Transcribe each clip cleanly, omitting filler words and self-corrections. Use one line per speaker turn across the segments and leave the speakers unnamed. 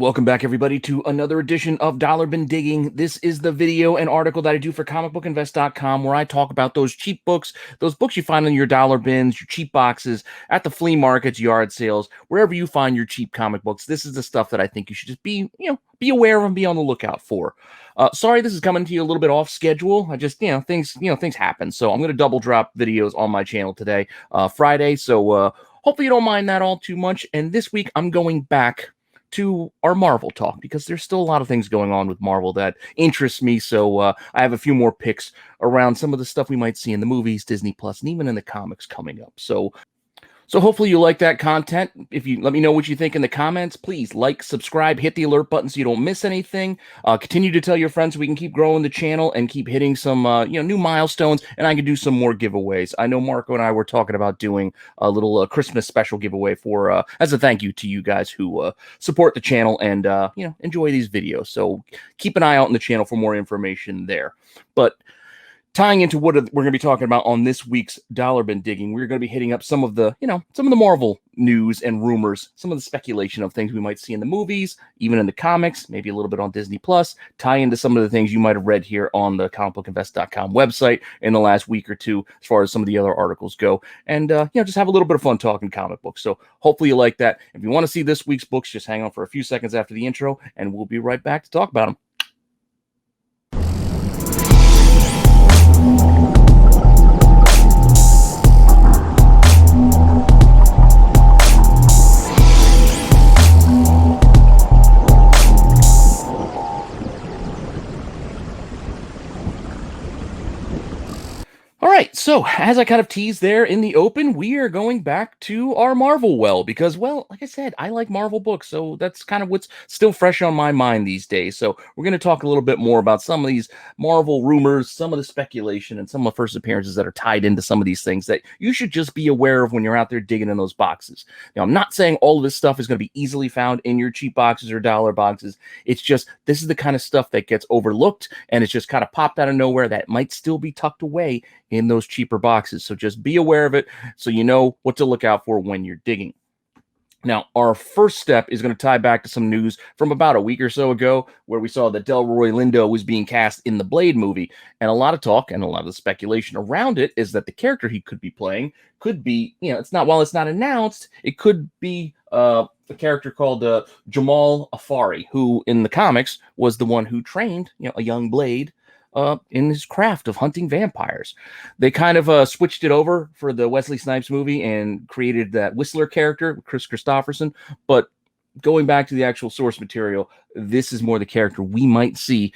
Welcome back, everybody, to another edition of Dollar Bin Digging. This is the video and article that I do for comicbookinvest.com, where I talk about those cheap books, those books you find in your dollar bins, your cheap boxes, at the flea markets, yard sales, wherever you find your cheap comic books. This is the stuff that I think you should just be aware of and be on the lookout for. Sorry, this is coming to you a little bit off schedule. I just, things happen. So I'm going to double drop videos on my channel today, Friday. So hopefully you don't mind that all too much. And this week I'm going back to our Marvel talk, because there's still a lot of things going on with Marvel that interests me. So I have a few more picks around some of the stuff we might see in the movies, Disney Plus, and even in the comics coming up. So hopefully you like that content. If you let me know what you think in the comments, please like, subscribe, hit the alert button so you don't miss anything. Continue to tell your friends so we can keep growing the channel and keep hitting some new milestones, and I can do some more giveaways. I know Marco and I were talking about doing a little Christmas special giveaway for as a thank you to you guys who support the channel and enjoy these videos. So keep an eye out on the channel for more information there. But tying into what we're going to be talking about on this week's Dollar Bin Digging, we're going to be hitting up some of the Marvel news and rumors, some of the speculation of things we might see in the movies, even in the comics, maybe a little bit on Disney Plus, tie into some of the things you might have read here on the comicbookinvest.com website in the last week or two, as far as some of the other articles go, and just have a little bit of fun talking comic books. So hopefully you like that. If you want to see this week's books, just hang on for a few seconds after the intro, and we'll be right back to talk about them. All right, so as I kind of teased there in the open, we are going back to our Marvel well, because, well, like I said, I like Marvel books, so that's kind of what's still fresh on my mind these days. So we're going to talk a little bit more about some of these Marvel rumors, some of the speculation, and some of the first appearances that are tied into some of these things that you should just be aware of when you're out there digging in those boxes. Now, I'm not saying all of this stuff is going to be easily found in your cheap boxes or dollar boxes. It's just, this is the kind of stuff that gets overlooked, and it's just kind of popped out of nowhere that might still be tucked away in those cheaper boxes. So just be aware of it so you know what to look out for when you're digging. Now, our first step is going to tie back to some news from about a week or so ago, where we saw that Delroy Lindo was being cast in the Blade movie. And a lot of talk and a lot of the speculation around it is that the character he could be playing could be, while it's not announced, it could be a character called Jamal Afari, who in the comics was the one who trained, a young Blade in his craft of hunting vampires. They kind of switched it over for the Wesley Snipes movie and created that Whistler character, Chris Christopherson. But going back to the actual source material, this is more the character we might see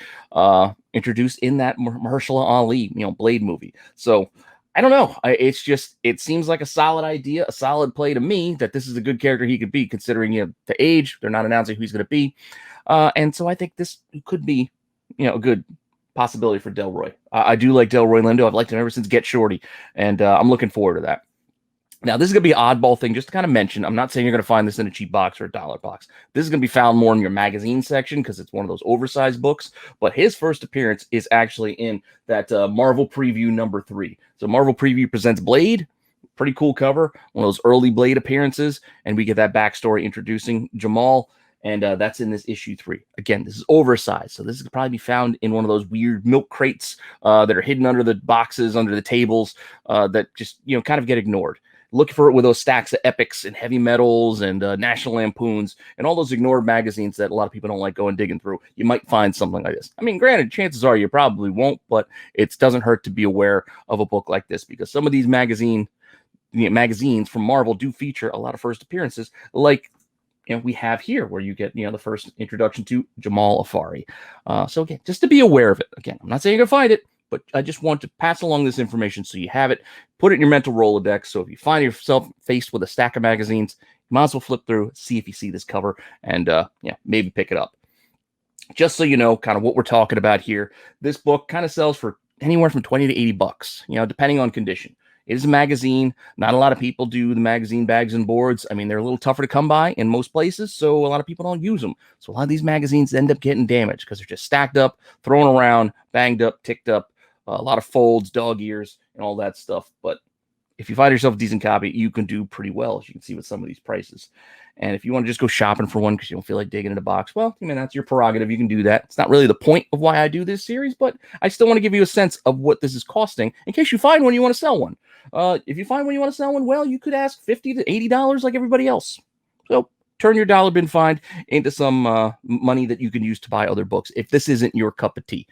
introduced in that Mahershala Ali, Blade movie. So I don't know. It seems like a solid idea, a solid play to me, that this is a good character he could be, considering the age. They're not announcing who he's going to be, and so I think this could be a good possibility for Delroy. I do like Delroy Lindo. I've liked him ever since Get Shorty, and I'm looking forward to that. Now, this is going to be an oddball thing just to kind of mention. I'm not saying you're going to find this in a cheap box or a dollar box. This is going to be found more in your magazine section because it's one of those oversized books. But his first appearance is actually in that Marvel Preview #3. So Marvel Preview presents Blade. Pretty cool cover. One of those early Blade appearances. And we get that backstory introducing Jamal. And that's in this issue 3. Again, this is oversized, so this could probably be found in one of those weird milk crates that are hidden under the boxes, under the tables, that just kind of get ignored. Look for it with those stacks of epics and heavy metals and National Lampoons and all those ignored magazines that a lot of people don't like going digging through. You might find something like this. I mean, granted, chances are you probably won't, but it doesn't hurt to be aware of a book like this, because some of these magazines from Marvel do feature a lot of first appearances, like we have here, where you get, the first introduction to Jamal Afari. So again, just to be aware of it. Again, I'm not saying you're going to find it, but I just want to pass along this information so you have it. Put it in your mental Rolodex. So if you find yourself faced with a stack of magazines, you might as well flip through, see if you see this cover, and maybe pick it up. Just so you know kind of what we're talking about here, this book kind of sells for anywhere from $20 to $80, depending on condition. It is a magazine. Not a lot of people do the magazine bags and boards. I mean, they're a little tougher to come by in most places, so a lot of people don't use them. So a lot of these magazines end up getting damaged because they're just stacked up, thrown around, banged up, ticked up, a lot of folds, dog ears, and all that stuff. But if you find yourself a decent copy, you can do pretty well, as you can see with some of these prices. And if you want to just go shopping for one because you don't feel like digging in a box, well, I mean, that's your prerogative. You can do that. It's not really the point of why I do this series, but I still want to give you a sense of what this is costing in case you find one you want to sell one. If you find one you want to sell one, well, you could ask $50 to $80 like everybody else. So turn your dollar bin find into some money that you can use to buy other books if this isn't your cup of tea.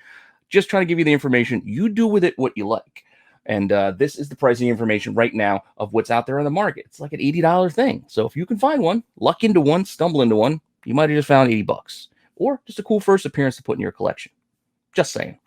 Just trying to give you the information. You do with it what you like. And this is the pricing information right now of what's out there on the market. It's like an $80 thing. So if you can find one, luck into one, stumble into one, you might have just found $80 or just a cool first appearance to put in your collection. Just saying.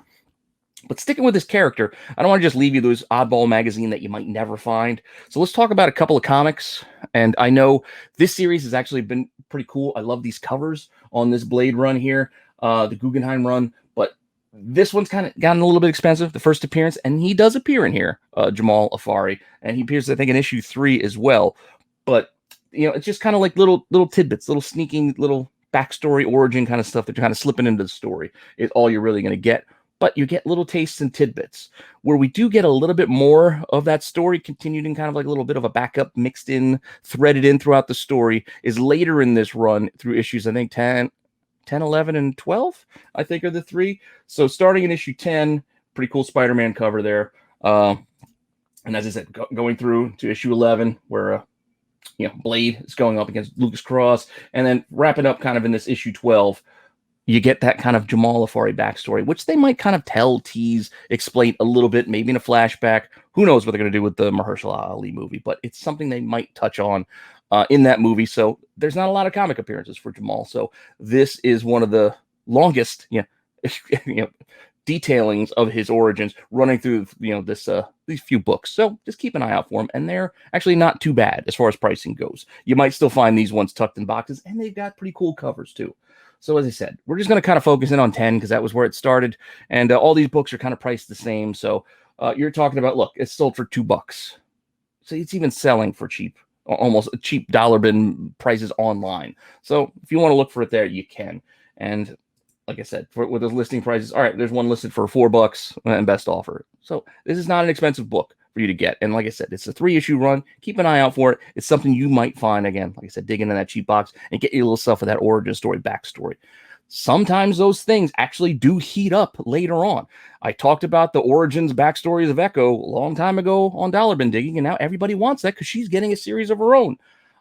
But sticking with this character, I don't want to just leave you those oddball magazine that you might never find. So let's talk about a couple of comics. And I know this series has actually been pretty cool. I love these covers on this Blade run here, the Guggenheim run. But this one's kind of gotten a little bit expensive, the first appearance, and he does appear in here, Jamal Afari, and he appears, I think, in issue 3 as well. But, you know, it's just kind of like little tidbits, little sneaking, little backstory, origin kind of stuff that you're kind of slipping into the story is all you're really going to get. But you get little tastes and tidbits where we do get a little bit more of that story continued in kind of like a little bit of a backup mixed in, threaded in throughout the story is later in this run through issues, I think, 10, 11, and 12, I think are the 3. So starting in issue 10, pretty cool Spider-Man cover there. And as I said, going through to issue 11, where, Blade is going up against Lucas Cross, and then wrapping up kind of in this issue 12, you get that kind of Jamal Afari backstory, which they might kind of tease, explain a little bit, maybe in a flashback. Who knows what they're going to do with the Mahershala Ali movie, but it's something they might touch on in that movie. So there's not a lot of comic appearances for Jamal. So this is one of the longest, detailings of his origins running through, these few books. So just keep an eye out for them. And they're actually not too bad as far as pricing goes. You might still find these ones tucked in boxes, and they've got pretty cool covers too. So as I said, we're just going to kind of focus in on 10 because that was where it started. And all these books are kind of priced the same. So you're talking about, look, it's sold for $2. So it's even selling for cheap, almost cheap dollar bin prices online. So if you want to look for it there, you can. And like I said, with those listing prices, all right, there's one listed for $4 and best offer. So this is not an expensive book for you to get. And like I said, it's a 3-issue run. Keep an eye out for it. It's something you might find, again, like I said, dig into that cheap box and get your little stuff of that origin story, backstory. Sometimes those things actually do heat up later on. I talked about the origins, backstories of Echo a long time ago on Dollar Bin Digging, and now everybody wants that because she's getting a series of her own.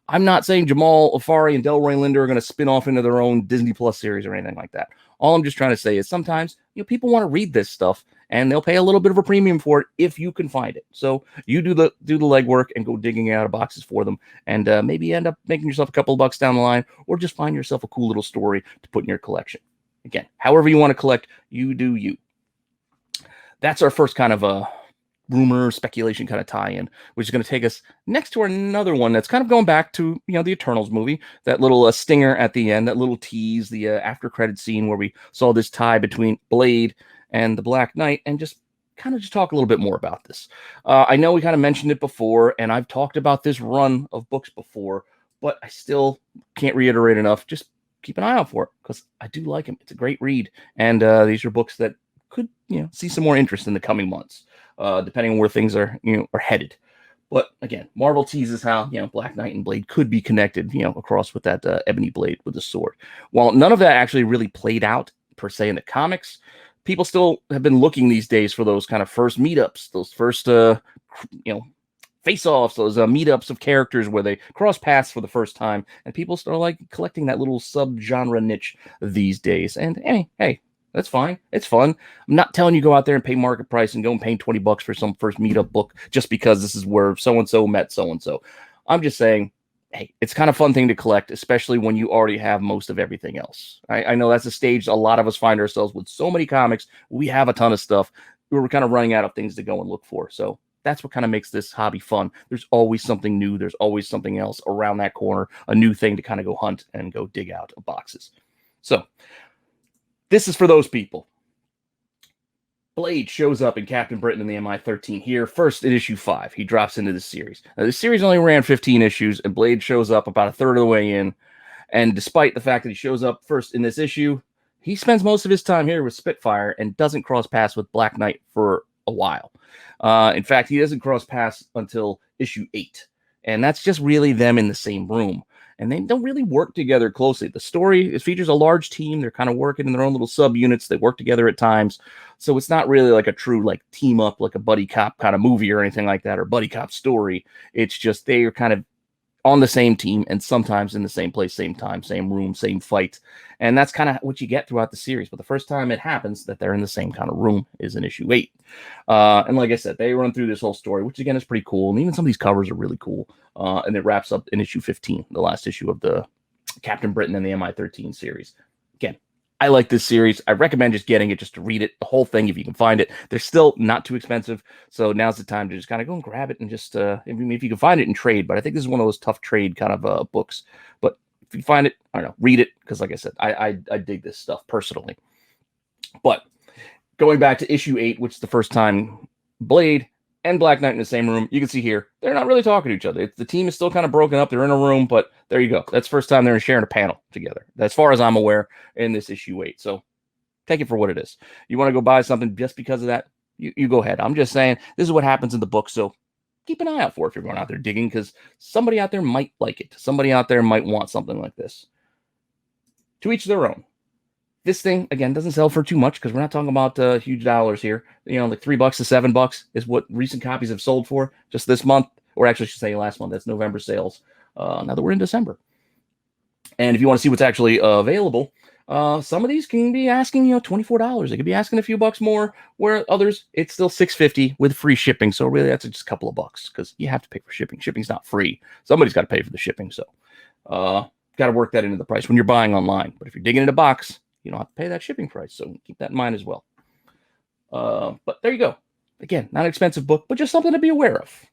I'm not saying Jamal Afari and Delroy Lindo are going to spin off into their own Disney Plus series or anything like that. All I'm just trying to say is sometimes people want to read this stuff, and they'll pay a little bit of a premium for it if you can find it. So you do the legwork and go digging out of boxes for them, and maybe end up making yourself a couple of bucks down the line, or just find yourself a cool little story to put in your collection. Again, however you want to collect, you do you. That's our first kind of rumor, speculation kind of tie-in, which is going to take us next to another one that's kind of going back to, the Eternals movie, that little stinger at the end, that little tease, the after credit scene where we saw this tie between Blade and the Black Knight, and just talk a little bit more about this. I know we kind of mentioned it before, and I've talked about this run of books before, but I still can't reiterate enough. Just keep an eye out for it, because I do like them. It's a great read, and these are books that could, see some more interest in the coming months. Depending on where things are headed. But again, Marvel teases how, Black Knight and Blade could be connected, across with that ebony blade with the sword. While none of that actually really played out per se in the comics, people still have been looking these days for those kind of first meetups, those first, face-offs, those meetups of characters where they cross paths for the first time, and people start like collecting that little sub-genre niche these days. And hey, that's fine. It's fun. I'm not telling you go out there and pay market price and go and pay $20 for some first meetup book just because this is where so-and-so met so-and-so. I'm just saying, hey, it's kind of fun thing to collect, especially when you already have most of everything else. I know that's a stage a lot of us find ourselves with so many comics. We have a ton of stuff. We're kind of running out of things to go and look for. So that's what kind of makes this hobby fun. There's always something new. There's always something else around that corner, a new thing to kind of go hunt and go dig out of boxes. So this is for those people. Blade shows up in Captain Britain in the MI-13 here, first in issue 5. He drops into the series. Now, the series only ran 15 issues, and Blade shows up about a third of the way in. And despite the fact that he shows up first in this issue, he spends most of his time here with Spitfire and doesn't cross paths with Black Knight for a while. In fact, he doesn't cross paths until issue 8. And that's just really them in the same room. And they don't really work together closely. The story, it features a large team. They're kind of working in their own little subunits. They work together at times. So it's not really like a true like team up, like a buddy cop kind of movie or anything like that, or buddy cop story. It's just they are kind of on the same team and sometimes in the same place, same time, same room, same fight. And that's kind of what you get throughout the series. But the first time it happens that they're in the same kind of room is in issue 8. And like I said, they run through this whole story, which again is pretty cool. And even some of these covers are really cool. And it wraps up in issue 15, the last issue of the Captain Britain and the MI-13 series. Again, I like this series. I recommend just getting it just to read it, the whole thing, if you can find it. They're still not too expensive, so now's the time to just kind of go and grab it and just, if you can find it in trade. But I think this is one of those tough trade kind of books. But if you find it, I don't know, read it, because like I said, I dig this stuff personally. But going back to issue 8, which is the first time Blade and Black Knight in the same room, you can see here, they're not really talking to each other. The team is still kind of broken up. They're in a room, but there you go. That's the first time they're sharing a panel together, as far as I'm aware, in this issue 8. So take it for what it is. You want to go buy something just because of that, you go ahead. I'm just saying, this is what happens in the book, so keep an eye out for it if you're going out there digging, because somebody out there might like it. Somebody out there might want something like this. To each their own. This thing, again, doesn't sell for too much, because we're not talking about huge dollars here. You know, like $3 to $7 is what recent copies have sold for just this month, or actually I should say last month. That's November sales. Now that we're in December. And if you want to see what's actually available, some of these can be asking, $24. They could be asking a few bucks more, where others, it's still $6.50 with free shipping. So really, that's just a couple of bucks, because you have to pay for shipping. Shipping's not free. Somebody's got to pay for the shipping. So got to work that into the price when you're buying online. But if you're digging in a box, you don't have to pay that shipping price. So keep that in mind as well. But there you go. Again, not an expensive book, but just something to be aware of.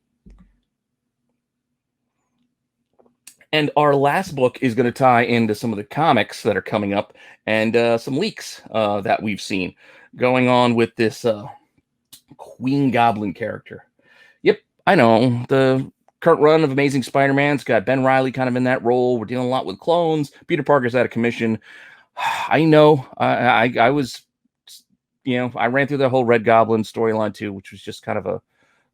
And our last book is going to tie into some of the comics that are coming up, and some leaks that we've seen going on with this Queen Goblin character. Yep, I know. The current run of Amazing Spider-Man's got Ben Reilly kind of in that role. We're dealing a lot with clones. Peter Parker's out of commission. I know. I was, I ran through the whole Red Goblin storyline too, which was just kind of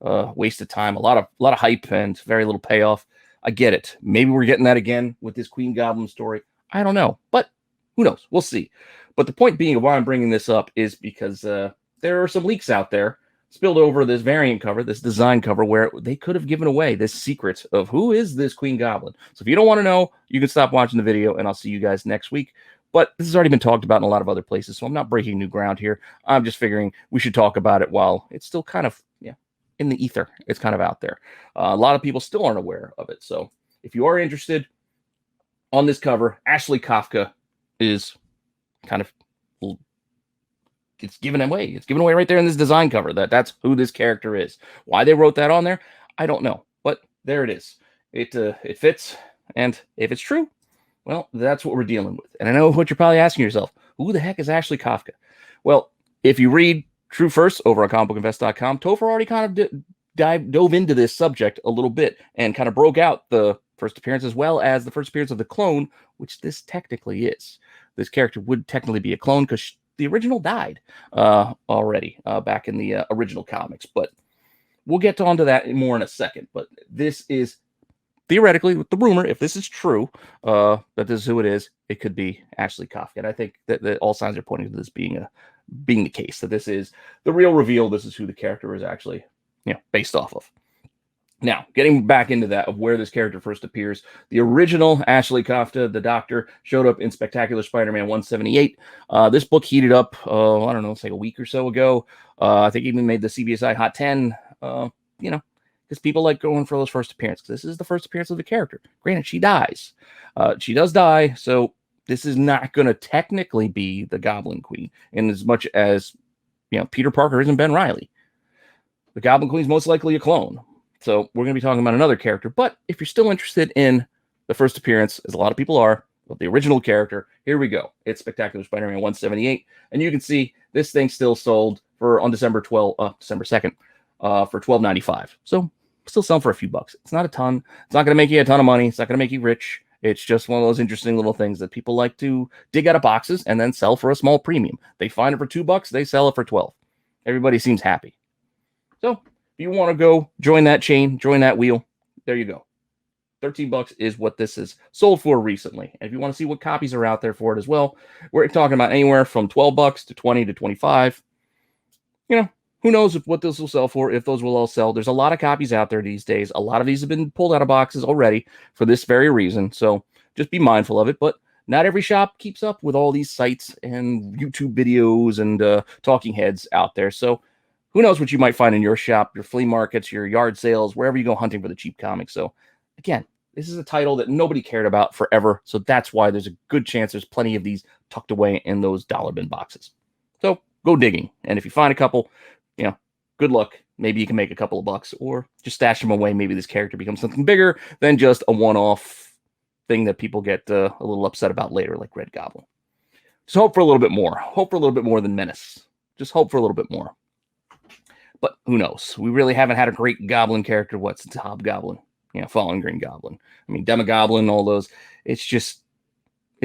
a waste of time. A lot of hype and very little payoff. I get it. Maybe we're getting that again with this Queen Goblin story. I don't know, but who knows? We'll see. But the point being of why I'm bringing this up is because there are some leaks out there spilled over this variant cover, this design cover, where they could have given away this secret of who is this Queen Goblin. So if you don't want to know, you can stop watching the video, and I'll see you guys next week. But this has already been talked about in a lot of other places, so I'm not breaking new ground here. I'm just figuring we should talk about it while it's still kind of in the ether. It's kind of out there. A lot of people still aren't aware of it. So if you are interested, on this cover, Ashley Kafka is kind of, it's given away. It's given away right there in this design cover. That's who this character is. Why they wrote that on there, I don't know. But there it is. It fits. And if it's true, well, that's what we're dealing with. And I know what you're probably asking yourself. Who the heck is Ashley Kafka? Well, if you read True First over on comicbookinvest.com, Topher already kind of dove into this subject a little bit and kind of broke out the first appearance as well as the first appearance of the clone, which this technically is. This character would technically be a clone because the original died already back in the original comics. But we'll get onto that more in a second. But this is theoretically, with the rumor, if this is true, that this is who it is, it could be Ashley Kafka. And I think that all signs are pointing to this being the case, that this is the real reveal. This is who the character is actually, based off of. Now, getting back into that of where this character first appears, the original Ashley Kafka, the Doctor, showed up in Spectacular Spider-Man 178. This book heated up, I don't know, it's like a week or so ago. I think even made the CBSI Hot 10, because people like going for those first appearances. This is the first appearance of the character. Granted, she dies. She does die, so this is not going to technically be the Goblin Queen, in as much as, Peter Parker isn't Ben Reilly. The Goblin Queen is most likely a clone. So we're going to be talking about another character. But if you're still interested in the first appearance, as a lot of people are, of the original character, here we go. It's Spectacular Spider-Man 178. And you can see this thing still sold on December 2nd for $12.95. So still selling for a few bucks. It's not a ton. It's not going to make you a ton of money. It's not going to make you rich. It's just one of those interesting little things that people like to dig out of boxes and then sell for a small premium. They find it for $2, they sell it for $12. Everybody seems happy. So if you want to go join that chain, join that wheel, there you go. $13 is what this is sold for recently. And if you want to see what copies are out there for it as well, we're talking about anywhere from $12 to 20 to 25. You know, who knows what this will sell for, if those will all sell. There's a lot of copies out there these days. A lot of these have been pulled out of boxes already for this very reason. So just be mindful of it. But not every shop keeps up with all these sites and YouTube videos and talking heads out there. So who knows what you might find in your shop, your flea markets, your yard sales, wherever you go hunting for the cheap comics. So again, this is a title that nobody cared about forever. So that's why there's a good chance there's plenty of these tucked away in those dollar bin boxes. So go digging. And if you find a couple, good luck. Maybe you can make a couple of bucks, or just stash them away. Maybe this character becomes something bigger than just a one-off thing that people get a little upset about later, like Red Goblin. Just hope for a little bit more. Hope for a little bit more than Menace. Just hope for a little bit more. But who knows? We really haven't had a great Goblin character, since Hobgoblin, Fallen Green Goblin. I mean, Demogoblin, all those. It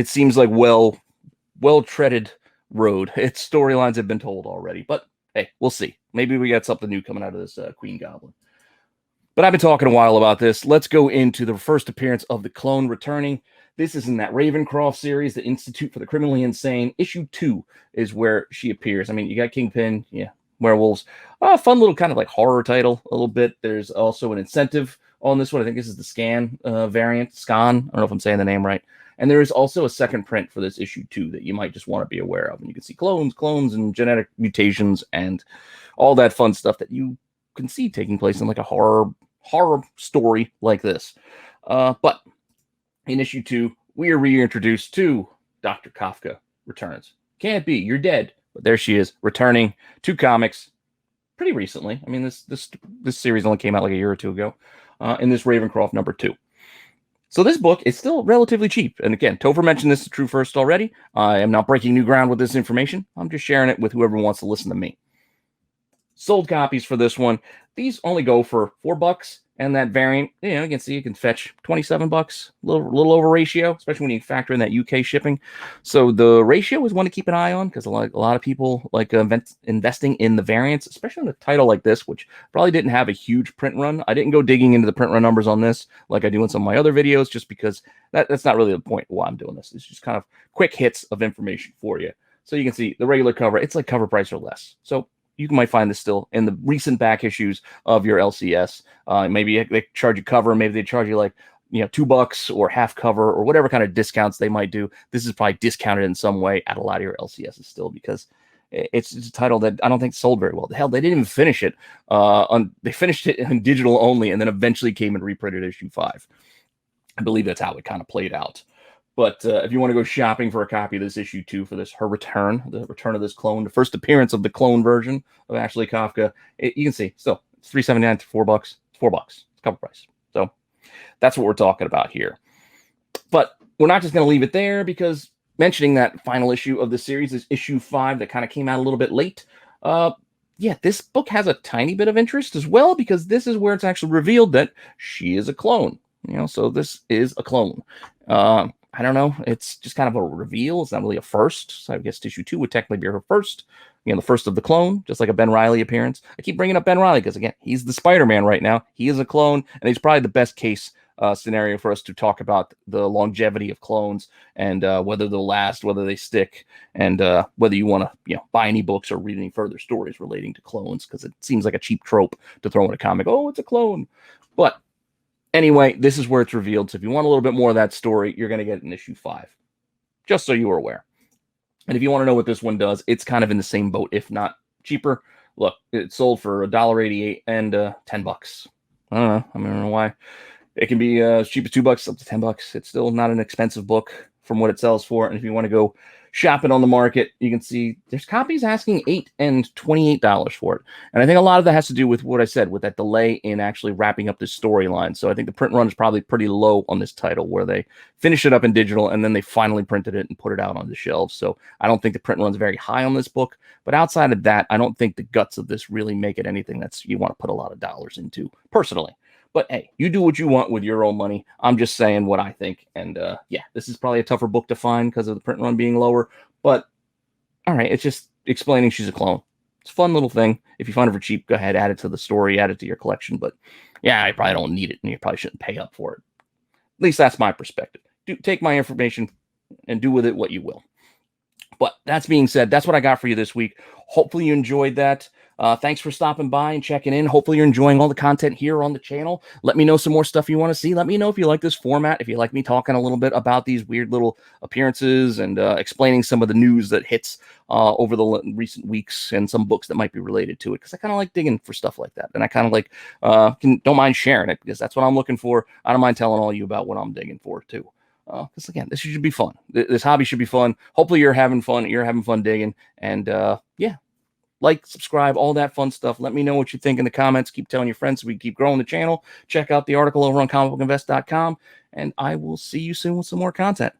seems like well-treaded road. Its storylines have been told already, but hey, we'll see. Maybe we got something new coming out of this Queen Goblin. But I've been talking a while about this. Let's go into the first appearance of the clone returning. This is in that Ravencroft series, the Institute for the Criminally Insane. Issue 2 is where she appears. I mean, you got Kingpin, werewolves. Fun little kind of like horror title a little bit. There's also an incentive on this one. I think this is the Scan variant. Scan. I don't know if I'm saying the name right. And there is also a second print for this issue 2 that you might just want to be aware of. And you can see clones, and genetic mutations and all that fun stuff that you can see taking place in like a horror story like this. But in issue 2, we are reintroduced to Dr. Kafka returns. Can't be, you're dead. But there she is, returning to comics pretty recently. I mean, this series only came out like a year or two ago in this Ravencroft number 2. So this book is still relatively cheap. And again, Topher mentioned this to True First already. I am not breaking new ground with this information. I'm just sharing it with whoever wants to listen to me. Sold copies for this one. These only go for $4. And that variant, you can see you can fetch $27, a little over ratio, especially when you factor in that UK shipping. So the ratio is one to keep an eye on, because a lot of people like investing in the variants, especially in a title like this, which probably didn't have a huge print run. I didn't go digging into the print run numbers on this like I do in some of my other videos, just because that's not really the point why I'm doing this. It's just kind of quick hits of information for you. So you can see the regular cover, it's like cover price or less. So you might find this still in the recent back issues of your LCS. Maybe they charge you cover. Maybe they charge you like, $2 or half cover or whatever kind of discounts they might do. This is probably discounted in some way at a lot of your LCSs still, because it's a title that I don't think sold very well. Hell, they didn't even finish it. They finished it in digital only, and then eventually came and reprinted issue 5. I believe that's how it kind of played out. But if you want to go shopping for a copy of this issue 2 for the return of this clone, the first appearance of the clone version of Ashley Kafka, you can see still it's $3.79 to $4. It's $4. It's cover price. So that's what we're talking about here. But we're not just going to leave it there, because mentioning that final issue of the series is issue 5 that kind of came out a little bit late. This book has a tiny bit of interest as well, because this is where it's actually revealed that she is a clone. So this is a clone. I don't know. It's just kind of a reveal. It's not really a first. So I guess issue 2 would technically be her first. The first of the clone, just like a Ben Reilly appearance. I keep bringing up Ben Reilly because, again, he's the Spider-Man right now. He is a clone, and he's probably the best case scenario for us to talk about the longevity of clones and whether they'll last, whether they stick, and whether you want to buy any books or read any further stories relating to clones, because it seems like a cheap trope to throw in a comic. Oh, it's a clone. But anyway, this is where it's revealed. So if you want a little bit more of that story, you're going to get it in issue 5. Just so you are aware. And if you want to know what this one does, it's kind of in the same boat, if not cheaper. Look, it sold for $1.88 and $10. I don't know why. It can be as cheap as $2 up to $10. It's still not an expensive book from what it sells for. And if you want to go shop it on the market, you can see there's copies asking $8 and $28 for it. And I think a lot of that has to do with what I said, with that delay in actually wrapping up this storyline. So I think the print run is probably pretty low on this title, where they finish it up in digital and then they finally printed it and put it out on the shelves. So I don't think the print run's very high on this book. But outside of that, I don't think the guts of this really make it anything that's you want to put a lot of dollars into, personally. But hey, you do what you want with your own money. I'm just saying what I think. And this is probably a tougher book to find because of the print run being lower. But all right, it's just explaining she's a clone. It's a fun little thing. If you find it for cheap, go ahead, add it to the story, add it to your collection. But yeah, I probably don't need it, and you probably shouldn't pay up for it. At least that's my perspective. Take my information and do with it what you will. But that's being said, that's what I got for you this week. Hopefully you enjoyed that. Thanks for stopping by and checking in. Hopefully you're enjoying all the content here on the channel. Let me know some more stuff you want to see. Let me know if you like this format, if you like me talking a little bit about these weird little appearances and explaining some of the news that hits over the recent weeks and some books that might be related to it, because I kind of like digging for stuff like that. And I kind of like, don't mind sharing it, because that's what I'm looking for. I don't mind telling all you about what I'm digging for too. Because again, this should be fun. This hobby should be fun. Hopefully you're having fun. You're having fun digging. And yeah, like, subscribe, all that fun stuff. Let me know what you think in the comments. Keep telling your friends so we keep growing the channel. Check out the article over on comicbookinvest.com. And I will see you soon with some more content.